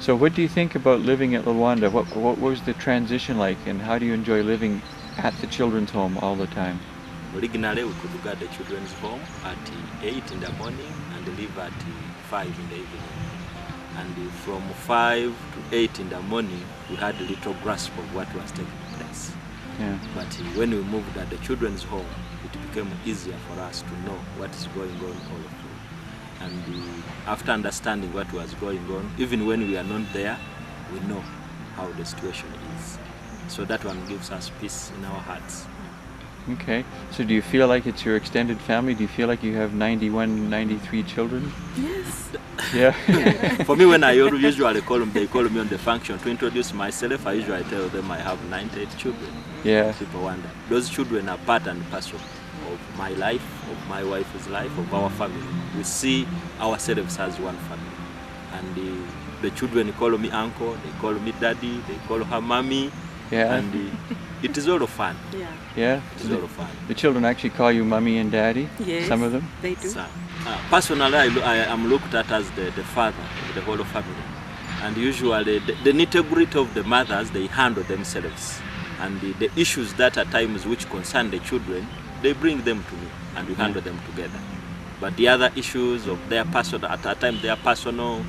So what do you think about living at Lulwanda? What was the transition like, and how do you enjoy living at the children's home all the time? Originally, we could go at the children's home at 8 in the morning and leave at 5 in the evening. And from 5 to 8 in the morning, we had a little grasp of what was taking place. Yeah. But when we moved at the children's home, it became easier for us to know what is going on all through. And after understanding what was going on, even when we are not there, we know how the situation is. So that one gives us peace in our hearts. Okay. So do you feel like it's your extended family? Do you feel like you have 91, 93 children? Yes. Yeah. For me, when I usually call them, they call me on the function to introduce myself. I usually tell them I have 98 children. Yeah. People wonder. Those children are part and parcel of my life, of my wife's life, of our family. We see ourselves as one family. And the children call me uncle, they call me daddy, they call her mommy. Yeah. And it is all fun. Yeah. Yeah. It is all fun. The children actually call you mommy and daddy? Yes. Some of them? They do. So, personally, I am looked at as the father of the whole family. And usually the nitty-gritty of the mothers, they handle themselves. And the issues that at times which concern the children, they bring them to me and we handle them together. But the other issues of their personal, at a time their personal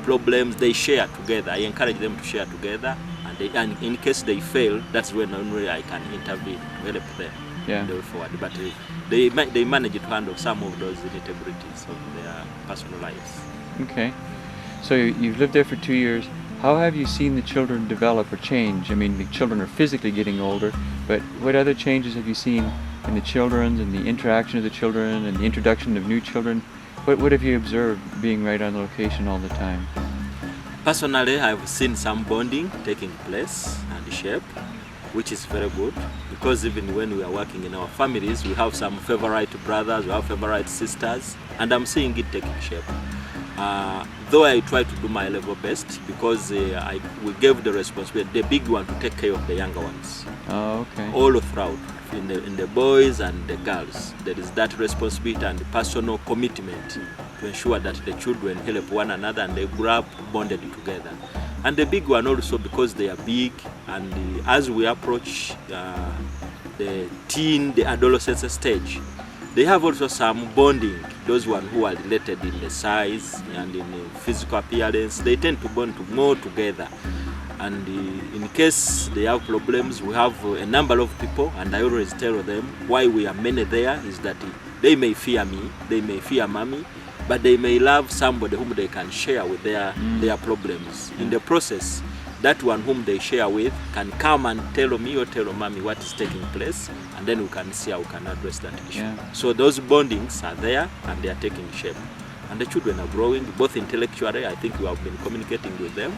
problems, they share together. I encourage them to share together. And in case they fail, that's when only I can intervene to help them. Yeah. Go forward. But they manage to handle some of those nitty-gritties of their personal lives. Okay. So you've lived there for 2 years. How have you seen the children develop or change? I mean, the children are physically getting older, but what other changes have you seen in the children and the interaction of the children and the introduction of new children? What have you observed being right on location all the time? Personally, I've seen some bonding taking place and shape, which is very good, because even when we are working in our families, we have some favorite brothers, we have favorite sisters, and I'm seeing it taking shape. Though I try to do my level best, because we gave the responsibility, the big one, to take care of the younger ones. Oh, okay. All throughout, in the boys and the girls, there is that responsibility and personal commitment to ensure that the children help one another and they grow up bonded together. And the big one also because they are big, and as we approach the teen, the adolescence stage, they have also some bonding. Those ones who are related in the size and in the physical appearance, they tend to bond more together. And in case they have problems, we have a number of people, and I always tell them why we are many there is that they may fear me, they may fear mommy, but they may love somebody whom they can share with their problems. In the process, that one whom they share with can come and tell me or tell mommy what is taking place, and then we can see how we can address that issue. Yeah. So those bondings are there and they are taking shape. And the children are growing, both intellectually. I think we have been communicating with them,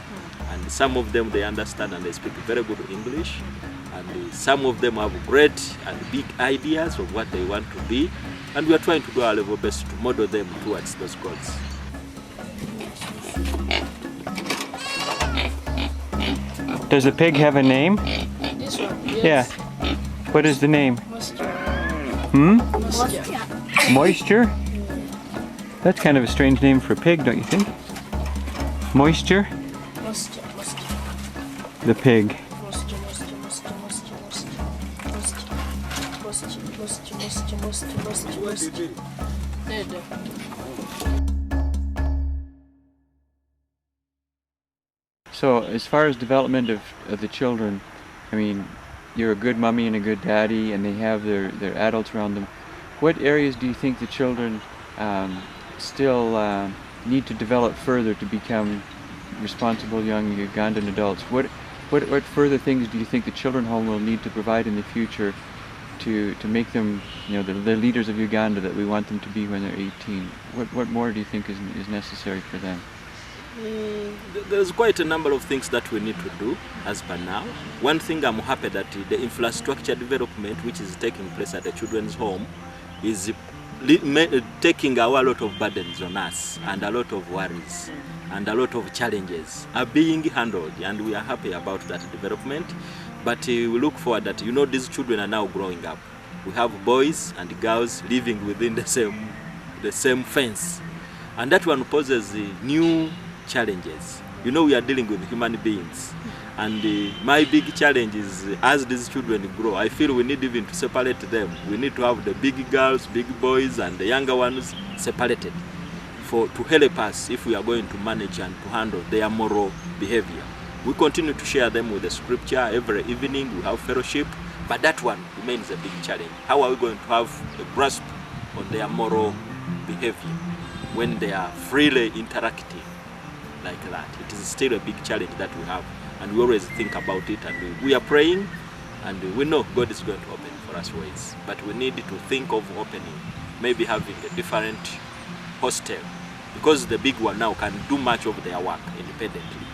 and some of them they understand and they speak very good English, and some of them have great and big ideas of what they want to be, and we are trying to do our level best to model them towards those goals. Does the pig have a name? This one, Yeah. What is the name? Moisture. Moisture? That's kind of a strange name for a pig, don't you think? Moisture? Moisture. The pig. So as far as development of the children, I mean, you're a good mommy and a good daddy, and they have their adults around them. What areas do you think the children still need to develop further to become responsible young Ugandan adults? What further things do you think the children home will need to provide in the future to make them, you know, the leaders of Uganda that we want them to be when they're 18? What more do you think is necessary for them? There's quite a number of things that we need to do as per now. One thing I'm happy that the infrastructure development which is taking place at the children's home is taking a lot of burdens on us, and a lot of worries and a lot of challenges are being handled, and we are happy about that development. But we look forward that, you know, these children are now growing up. We have boys and girls living within the same fence, and that one poses new challenges. You know, we are dealing with human beings. And my big challenge is, as these children grow, I feel we need even to separate them. We need to have the big girls, big boys, and the younger ones separated to help us if we are going to manage and to handle their moral behavior. We continue to share them with the scripture every evening. We have fellowship, but that one remains a big challenge. How are we going to have a grasp on their moral behavior when they are freely interacting like that? It is still a big challenge that we have, and we always think about it, and we are praying, and we know God is going to open for us ways, but we need to think of opening, maybe having a different hostel, because the big one now can do much of their work independently,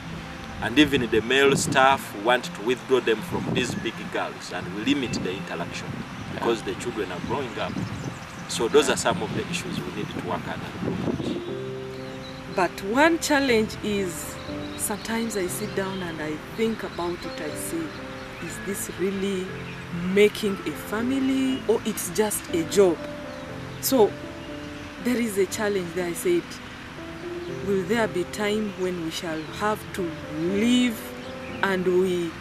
and even the male staff want to withdraw them from these big girls and limit the interaction because the children are growing up. So those are some of the issues we need to work on. But one challenge is, sometimes I sit down and I think about it. I say, is this really making a family, or it's just a job? So there is a challenge there. I said, will there be time when we shall have to leave and we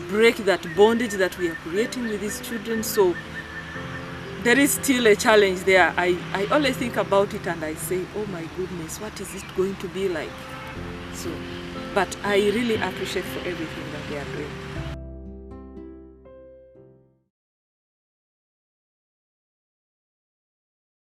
break that bondage that we are creating with these children? So there is still a challenge there. I always think about it and I say, oh my goodness, what is it going to be like? So, but I really appreciate for everything that they are doing.